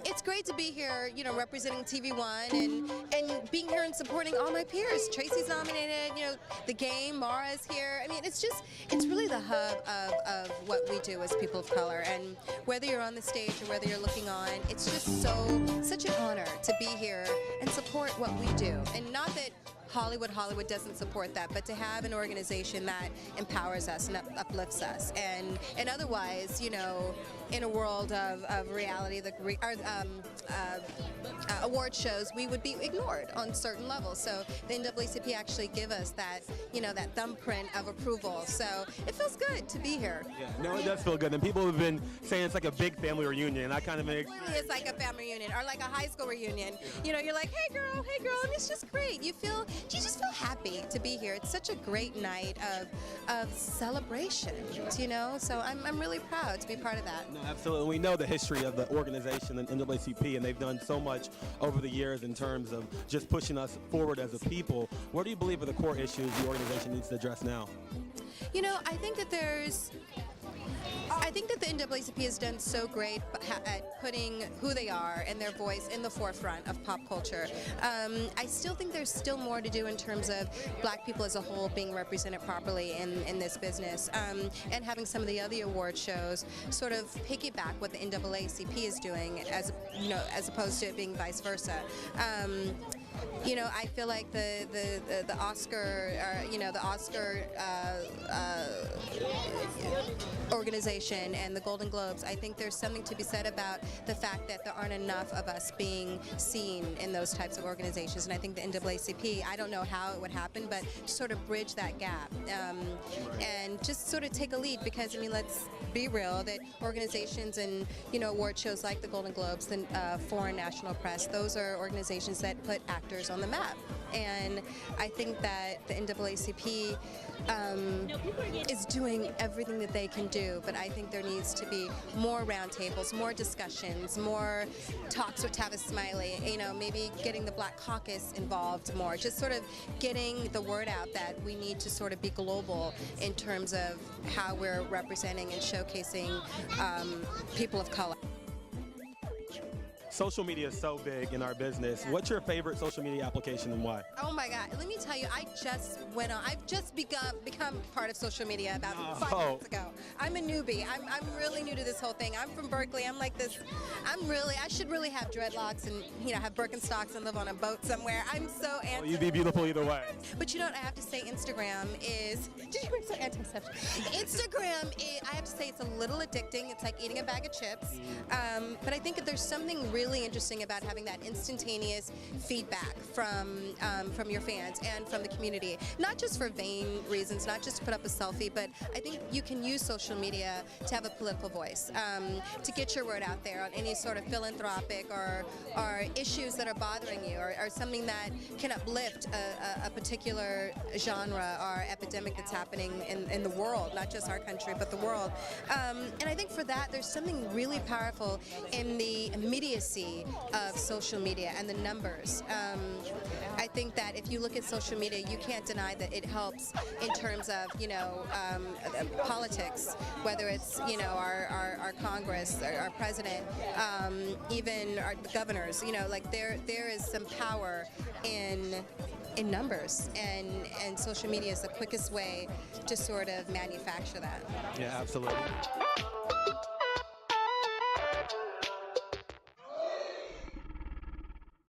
It's great to be here, you know, representing TV1 and being here and supporting all my peers. Tracy's nominated, you know, the game, Mara's here. I mean, it's really the hub of what we do as people of color. And whether you're on the stage or whether you're looking on, it's just such an honor to be here and support what we do. And not that Hollywood doesn't support that, but to have an organization that empowers us and uplifts us, and otherwise, you know, in a world of reality, award shows, we would be ignored on certain levels. So the NAACP actually give us that, you know, that thumbprint of approval. So it feels good to be here. Yeah, no, it does feel good, and people have been saying it's like a big family reunion. I kind of makes literally it's like a family reunion or like a high school reunion. You know, you're like, hey girl, and it's just great. You just feel happy to be here. It's such a great night of celebrations, you know. So I'm really proud to be part of that. No, absolutely. We know the history of the organization and NAACP, and they've done so much over the years in terms of just pushing us forward as a people. What do you believe are the core issues the organization needs to address now? You know, I think that the NAACP has done so great at putting who they are and their voice in the forefront of pop culture. I still think there's still more to do in terms of black people as a whole being represented properly in this business, and having some of the other award shows sort of piggyback what the NAACP is doing, as you know, as opposed to it being vice versa. You know, I feel like the Oscar, organization and the Golden Globes, I think there's something to be said about the fact that there aren't enough of us being seen in those types of organizations. And I think the NAACP, I don't know how it would happen, but sort of bridge that gap and just sort of take a lead, because I mean, let's be real, that organizations and, you know, award shows like the Golden Globes, the Foreign National Press, those are organizations that put actors on the map. And I think that the NAACP is doing everything that they can do, but I think there needs to be more roundtables, more discussions, more talks with Tavis Smiley, you know, maybe getting the Black Caucus involved more, just sort of getting the word out that we need to sort of be global in terms of how we're representing and showcasing people of color. Social media is so big in our business. Yeah. What's your favorite social media application and why? Oh my God, let me tell you, I've just become part of social media about 5 months ago. I'm a newbie. I'm really new to this whole thing. I'm from Berkeley. I'm like this, I should really have dreadlocks and, you know, have Birkenstocks and live on a boat somewhere. I'm so anti. Well, you'd be beautiful either way. But you know what, I have to say Instagram is, did you bring some antiseptic? Instagram, I have to say it's a little addicting. It's like eating a bag of chips. But I think that there's something really interesting about having that instantaneous feedback from your fans and from the community. Not just for vain reasons, not just to put up a selfie, but I think you can use social media to have a political voice, to get your word out there on any sort of philanthropic or issues that are bothering you, or something that can uplift a particular genre or epidemic that's happening in the world, not just our country, but the world. And I think for that, there's something really powerful in the immediacy of social media and the numbers. I think that if you look at social media, you can't deny that it helps in terms of, you know, politics, whether it's, you know, our Congress, our president, even our governors. You know, like there is some power in numbers, and social media is the quickest way to sort of manufacture that. Yeah, absolutely.